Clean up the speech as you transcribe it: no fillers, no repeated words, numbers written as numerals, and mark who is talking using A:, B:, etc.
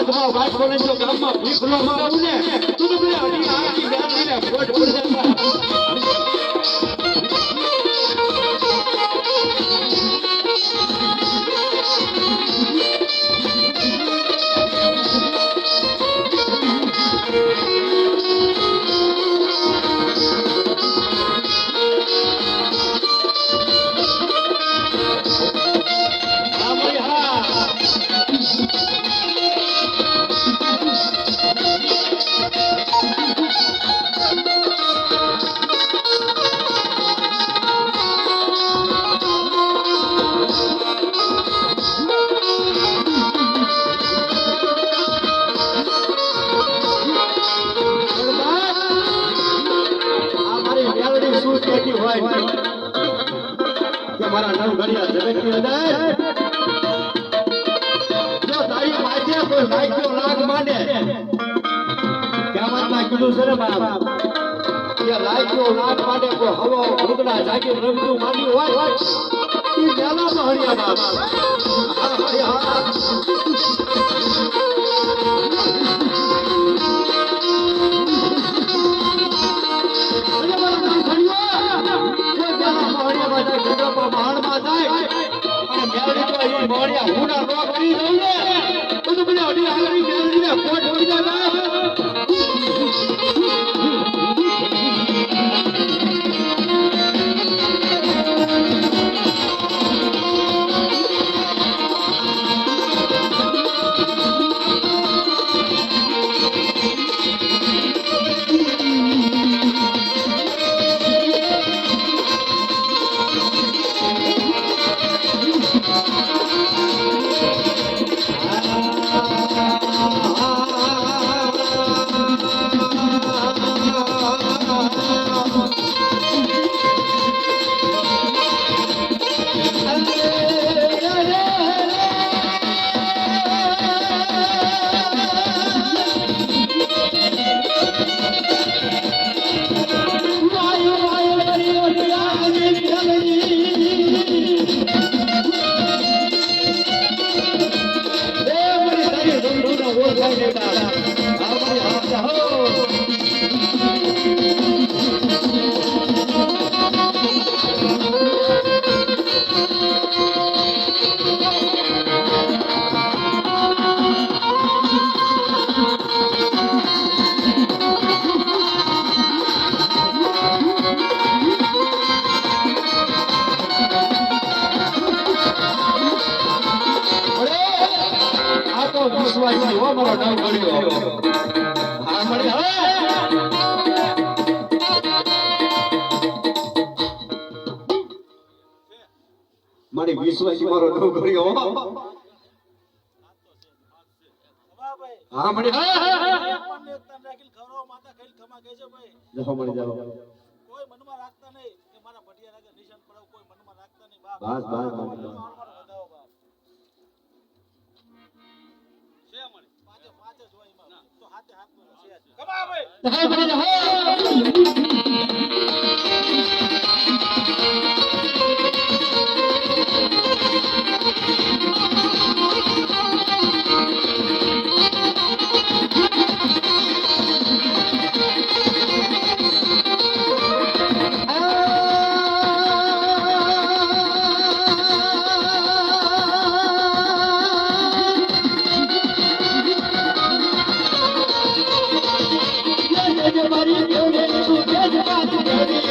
A: હાથમાં વાત બોલે તો ગામમાં ભીખલો મારું ને તું તો અડી આખી બેસીને ફોટ પડી જતા મારા નવ ઘડિયા જગતની અંદર જો તારી માથે કોઈ લાગ્યો લાગ માંડે કયામતમાં કીધું છે ને બાપ કે લાગ્યો લાગ માંડે કોઈ હવો ભૂતડા જાગી રમતું માંડ્યું હોય ઈ મેલામાં હરિયા બાપ હા હરિયા મારી વિશ્વાસ મારો નવ કર્યો હા મળી જાઓ મળી જાઓ કોઈ મનમાં રાખતા નહીં કે મારા ભટિયા રાગે નિશાન પડાવ કોઈ મનમાં રાખતા નહીં બાપ બસ બસ વધાવો બાપ છે મળી પાંચે જ હોય એમાં તો હાથે હાથમાં છે કમા ભાઈ હા મળી જાઓ Maria,